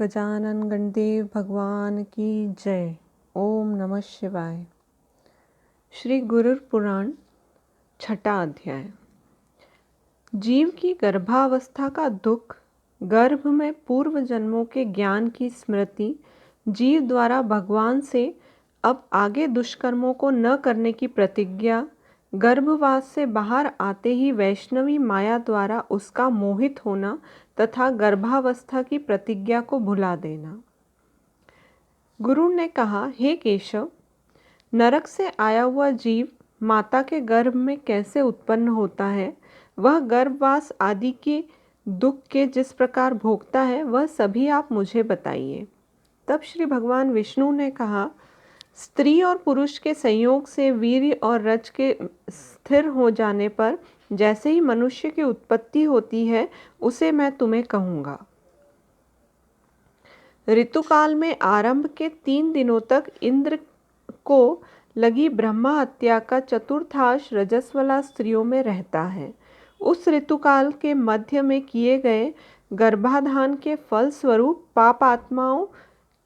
गजानन गणदेव भगवान की जय। ओम नमः शिवाय। श्री गुरु पुराण छठा अध्याय। जीव की गर्भावस्था का दुख, गर्भ में पूर्व जन्मों के ज्ञान की स्मृति, जीव द्वारा भगवान से अब आगे दुष्कर्मों को न करने की प्रतिज्ञा, गर्भवास से बाहर आते ही वैष्णवी माया द्वारा उसका मोहित होना तथा गर्भावस्था की प्रतिज्ञा को भुला देना। गुरु ने कहा, हे केशव, नरक से आया हुआ जीव माता के गर्भ में कैसे उत्पन्न होता है, वह गर्भवास आदि के दुख के जिस प्रकार भोगता है, वह सभी आप मुझे बताइए। तब श्री भगवान विष्णु ने कहा, स्त्री और पुरुष के संयोग से वीर्य और रज के स्थिर हो जाने पर जैसे ही मनुष्य की उत्पत्ति होती है, उसे मैं तुम्हें कहूँगा। ऋतुकाल में आरंभ के 3 दिनों तक इंद्र को लगी ब्रह्मा हत्या का चतुर्थांश रजस्वला स्त्रियों में रहता है। उस ऋतुकाल के मध्य में किए गए गर्भाधान के फल स्वरूप पाप आत्माओं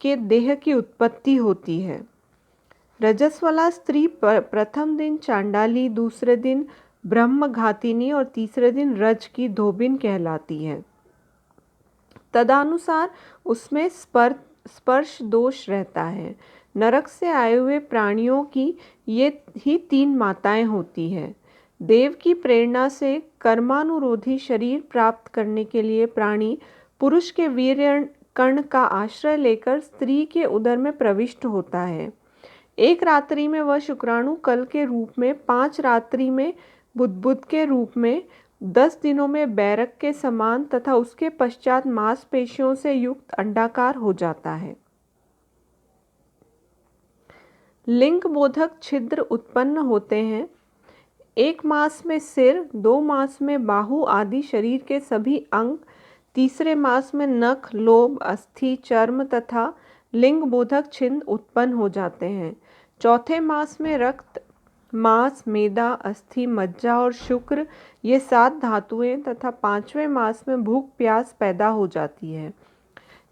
के देह की उत्पत्ति होती है। रजस्वला स्त्री प्रथम दिन चांडाली, दूसरे दिन ब्रह्मघातिनी और तीसरे दिन रज की धोबिन कहलाती है। तदनुसार उसमें स्पर्श दोष रहता है। नरक से आए हुए प्राणियों की ये ही 3 माताएं होती हैं। देव की प्रेरणा से कर्मानुरोधी शरीर प्राप्त करने के लिए प्राणी पुरुष के वीर्य कण का आश्रय लेकर स्त्री के उदर में प्रविष्ट होता है। एक रात्रि में वह शुक्राणु कल के रूप में, 5 रात्रि में बुद्बुद के रूप में, 10 दिनों में बैरक के समान तथा उसके पश्चात मांसपेशियों से युक्त अंडाकार हो जाता है। लिंग बोधक छिद्र उत्पन्न होते हैं। 1 मास में सिर, 2 मास में बाहु आदि शरीर के सभी अंग, तीसरे मास में नख, लोम, अस्थि, चर्म तथा लिंग बोधक छिद्र उत्पन्न हो जाते हैं। चौथे मास में रक्त, मांस, मेदा, अस्थि, मज्जा और शुक्र, ये 7 धातुएं तथा 5वें मास में भूख प्यास पैदा हो जाती है।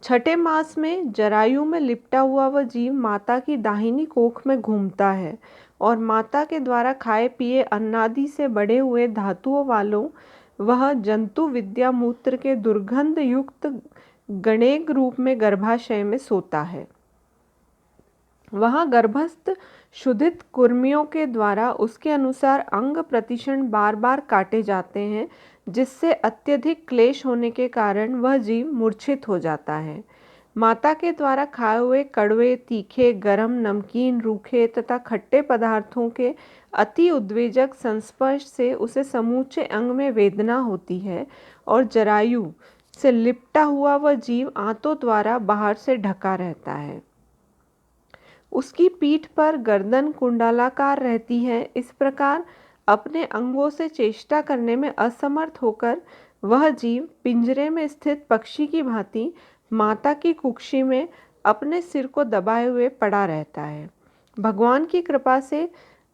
छठे मास में जरायु में लिपटा हुआ वह जीव माता की दाहिनी कोख में घूमता है और माता के द्वारा खाए पिए अन्नादि से बड़े हुए धातुओं वालों वह जंतु विद्या मूत्र के दुर्गंध युक्त गणेग रूप में गर्भाशय में सोता है। वहाँ गर्भस्थ शुद्धित कुर्मियों के द्वारा उसके अनुसार अंग प्रतिशण बार बार काटे जाते हैं, जिससे अत्यधिक क्लेश होने के कारण वह जीव मूर्छित हो जाता है। माता के द्वारा खाए हुए कड़वे, तीखे, गरम, नमकीन, रूखे तथा खट्टे पदार्थों के अति उद्वेजक संस्पर्श से उसे समूचे अंग में वेदना होती है और जरायु से लिपटा हुआ वह जीव आंतों द्वारा बाहर से ढका रहता है। उसकी पीठ पर गर्दन कुंडलाकार रहती है। इस प्रकार अपने अंगों से चेष्टा करने में असमर्थ होकर वह जीव पिंजरे में स्थित पक्षी की भांति माता की कुक्षी में अपने सिर को दबाए हुए पड़ा रहता है। भगवान की कृपा से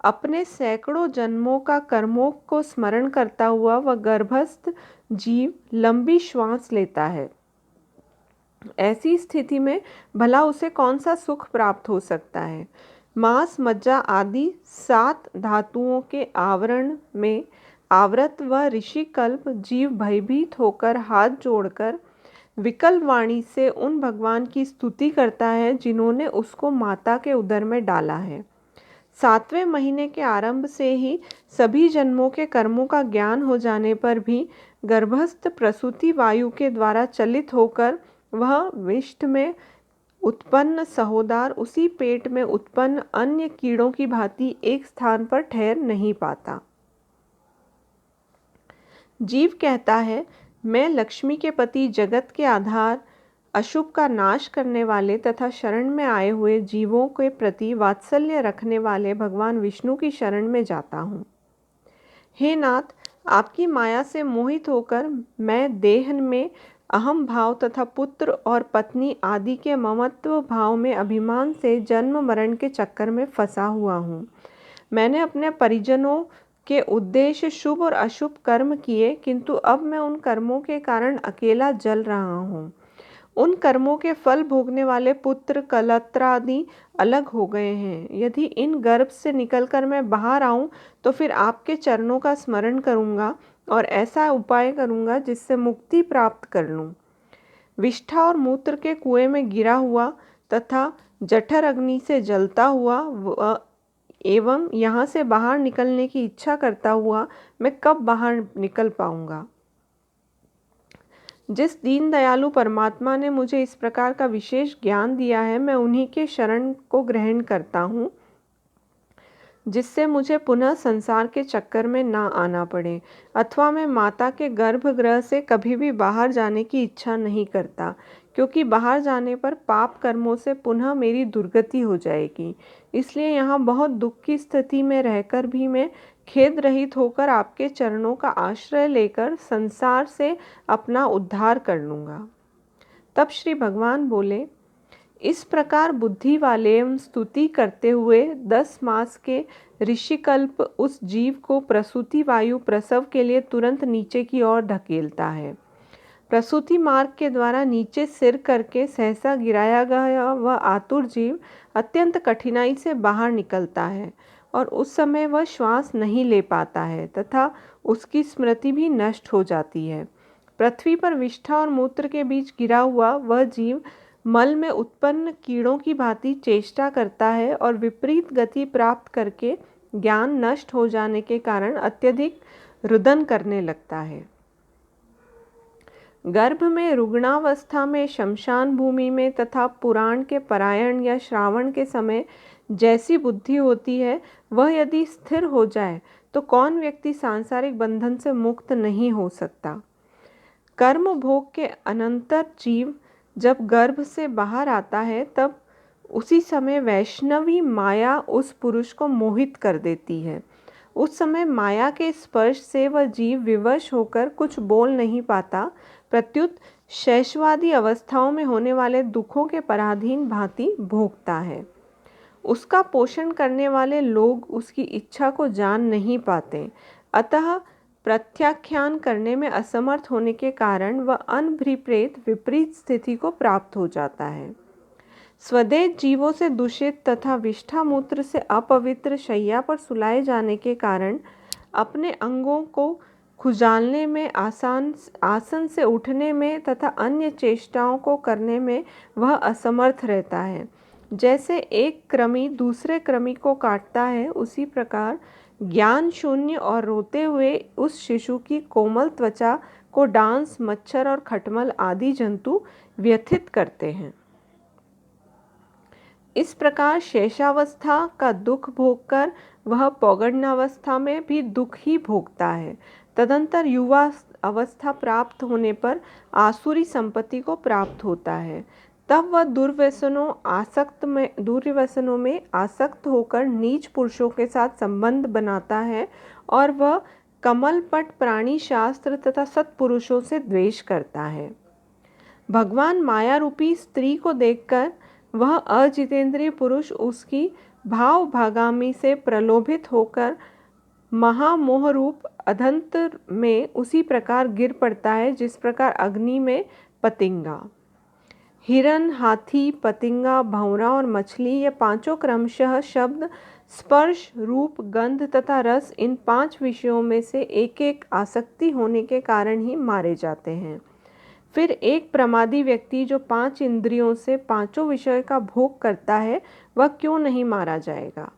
अपने सैकड़ों जन्मों का कर्मों को स्मरण करता हुआ वह गर्भस्थ जीव लंबी श्वास लेता है। ऐसी स्थिति में भला उसे कौन सा सुख प्राप्त हो सकता है। मांस, मज्जा आदि 7 धातुओं के आवरण में आवृत वह ऋषि कल्प जीव भयभीत होकर हाथ जोड़कर विकल वाणी से उन भगवान की स्तुति करता है जिन्होंने उसको माता के उदर में डाला है। 7वें महीने के आरंभ से ही सभी जन्मों के कर्मों का ज्ञान हो जाने पर भी गर्भस्थ प्रसूति वायु के द्वारा चलित होकर वह विष्ठ में उत्पन्न सहोदर उसी पेट में उत्पन्न अन्य कीड़ों की भांति एक स्थान पर ठहर नहीं पाता। जीव कहता है, मैं लक्ष्मी के पति, जगत के आधार, अशुभ का नाश करने वाले तथा शरण में आए हुए जीवों के प्रति वात्सल्य रखने वाले भगवान विष्णु की शरण में जाता हूँ। हे नाथ, आपकी माया से मोहित होकर मैं देह में अहम भाव तथा पुत्र और पत्नी आदि के ममत्व भाव में अभिमान से जन्म मरण के चक्कर में फंसा हुआ हूँ। मैंने अपने परिजनों के उद्देश्य शुभ और अशुभ कर्म किए, किंतु अब मैं उन कर्मों के कारण अकेला जल रहा हूँ। उन कर्मों के फल भोगने वाले पुत्र कलत्रादि अलग हो गए हैं। यदि इन गर्भ से निकलकर मैं बाहर आऊं तो फिर आपके चरणों का स्मरण करूंगा और ऐसा उपाय करूंगा जिससे मुक्ति प्राप्त कर लूं। विष्ठा और मूत्र के कुएं में गिरा हुआ तथा जठर अग्नि से जलता हुआ एवं यहाँ से बाहर निकलने की इच्छा करता हुआ मैं कब बाहर निकल पाऊंगा। जिस दीन दयालु परमात्मा ने मुझे इस प्रकार का विशेष ज्ञान दिया है, मैं उन्हीं के शरण को ग्रहण करता हूँ, जिससे मुझे पुनः संसार के चक्कर में ना आना पड़े, अथवा मैं माता के गर्भगृह से कभी भी बाहर जाने की इच्छा नहीं करता, क्योंकि बाहर जाने पर पाप कर्मों से पुनः मेरी दुर्गति हो जाएगी। इसलिए यहाँ बहुत दुख की स्थिति में रहकर भी मैं खेद रहित होकर आपके चरणों का आश्रय लेकर संसार से अपना उद्धार कर लूँगा। तब श्री भगवान बोले, इस प्रकार बुद्धि वाले एवं स्तुति करते हुए 10 मास के ऋषिकल्प उस जीव को प्रसूति वायु प्रसव के लिए तुरंत नीचे की ओर धकेलता है। प्रसूति मार्ग के द्वारा नीचे सिर करके सहसा गिराया गया वह आतुर जीव अत्यंत कठिनाई से बाहर निकलता है और उस समय वह श्वास नहीं ले पाता है तथा उसकी स्मृति भी नष्ट हो जाती है। पृथ्वी पर विष्ठा और मूत्र के बीच गिरा हुआ वह जीव मल में उत्पन्न कीड़ों की भांति चेष्टा करता है और विपरीत गति प्राप्त करके ज्ञान नष्ट हो जाने के कारण अत्यधिक रुदन करने लगता है। गर्भ में रुग्णावस्था में शमशान भूमि में तथा पुराण के पारायण या श्रावण के समय जैसी बुद्धि होती है, वह यदि स्थिर हो जाए तो कौन व्यक्ति सांसारिक बंधन से मुक्त नहीं हो सकता। कर्म भोग के अनंतर जीव जब गर्भ से बाहर आता है तब उसी समय वैष्णवी माया उस पुरुष को मोहित कर देती है। उस समय माया के स्पर्श से वह जीव विवश होकर कुछ बोल नहीं पाता, प्रत्युत शैशवादी अवस्थाओं में होने वाले दुखों के पराधीन भांति भोगता है। उसका पोषण करने वाले लोग उसकी इच्छा को जान नहीं पाते, अतः प्रत्याख्यान करने में असमर्थ होने के कारण वह अनभिप्रेत विपरीत स्थिति को प्राप्त हो जाता है। स्वदेह जीवों से दूषित तथा विष्ठा मूत्र से अपवित्र शैया पर सुलाए जाने के कारण अपने अंगों को खुजालने में, आसन से उठने में तथा अन्य चेष्टाओं को करने में वह असमर्थ रहता है। जैसे एक कृमि दूसरे कृमि को काटता है, उसी प्रकार ज्ञान शून्य और रोते हुए उस शिशु की कोमल त्वचा को डांस, मच्छर और खटमल आदि जंतु व्यथित करते हैं। इस प्रकार शेषावस्था का दुख भोगकर वह पौगंडावस्था में भी दुख ही भोगता है। तदंतर युवा अवस्था प्राप्त होने पर आसुरी संपत्ति को प्राप्त होता है। तब वह दुर्व्यसनों में आसक्त होकर नीच पुरुषों के साथ संबंध बनाता है और वह कमलपट प्राणी शास्त्र तथा सत्पुरुषों से द्वेष करता है। भगवान माया रूपी स्त्री को देखकर वह अजितेंद्रिय पुरुष उसकी भाव भागामी से प्रलोभित होकर महामोह रूप अधंतर में उसी प्रकार गिर पड़ता है जिस प्रकार अग्नि में पतिंगा। हिरण, हाथी, पतिंगा, भंवरा और मछली ये पांचों क्रमशः शब्द, स्पर्श, रूप, गंध तथा रस इन 5 विषयों में से एक एक आसक्ति होने के कारण ही मारे जाते हैं। फिर एक प्रमादी व्यक्ति जो 5 इंद्रियों से पांचों विषय का भोग करता है, वह क्यों नहीं मारा जाएगा।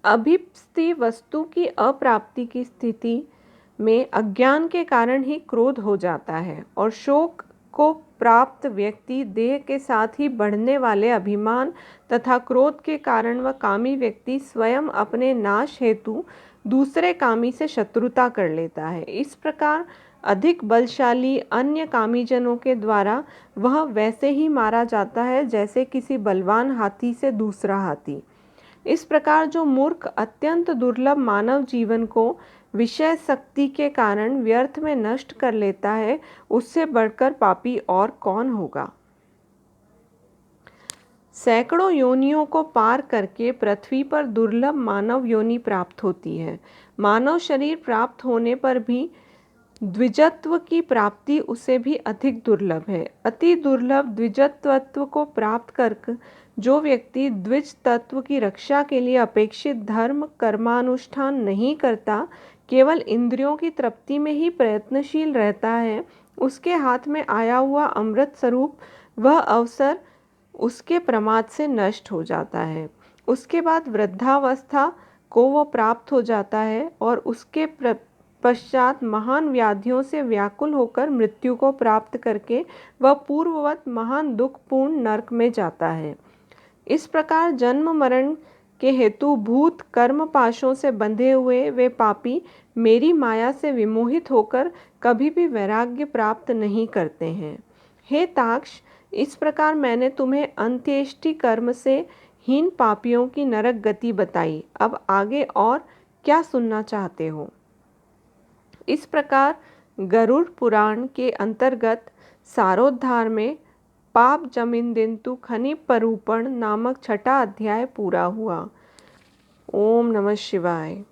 अभीप्सित वस्तु की अप्राप्ति की स्थिति में अज्ञान के कारण ही क्रोध हो जाता है और शोक को प्राप्त व्यक्ति देह के साथ ही बढ़ने वाले अभिमान तथा क्रोध के कारण वह कामी व्यक्ति स्वयं अपने नाश हेतु दूसरे कामी से शत्रुता कर लेता है। इस प्रकार अधिक बलशाली अन्य कामीजनों के द्वारा वह वैसे ही मारा जाता है जैसे किसी बलवान हाथी से दूसरा हाथी। इस प्रकार जो मूर्ख अत्यंत दुर्लभ मानव जीवन को विषय शक्ति के कारण व्यर्थ में नष्ट कर लेता है, उससे बढ़कर पापी और कौन होगा। सैकड़ों योनियों को पार करके पृथ्वी पर दुर्लभ मानव योनि प्राप्त होती है। मानव शरीर प्राप्त होने पर भी द्विजत्व की प्राप्ति उसे भी अधिक दुर्लभ है। अति दुर्लभ द्विजत्व को प्राप्त कर जो व्यक्ति द्विज तत्व की रक्षा के लिए अपेक्षित धर्म कर्मानुष्ठान नहीं करता, केवल इंद्रियों की तृप्ति में ही प्रयत्नशील रहता है, उसके हाथ में आया हुआ अमृत स्वरूप वह अवसर उसके प्रमाद से नष्ट हो जाता है। उसके बाद वृद्धावस्था को वो प्राप्त हो जाता है और उसके पश्चात महान व्याधियों से व्याकुल होकर मृत्यु को प्राप्त करके वह पूर्ववत महान दुखपूर्ण नरक में जाता है। इस प्रकार जन्म मरण के हेतु भूत कर्म पाशों से बंधे हुए वे पापी मेरी माया से विमोहित होकर कभी भी वैराग्य प्राप्त नहीं करते हैं। हे ताक्ष, इस प्रकार मैंने तुम्हें अंत्येष्टि कर्म से हीन पापियों की नरक गति बताई। अब आगे और क्या सुनना चाहते हो? इस प्रकार गरुड़ पुराण के अंतर्गत सारोद्धार में पाप जमिंदिन्तु खनिपरूपण नामक छठा अध्याय पूरा हुआ। ओम नमः शिवाय।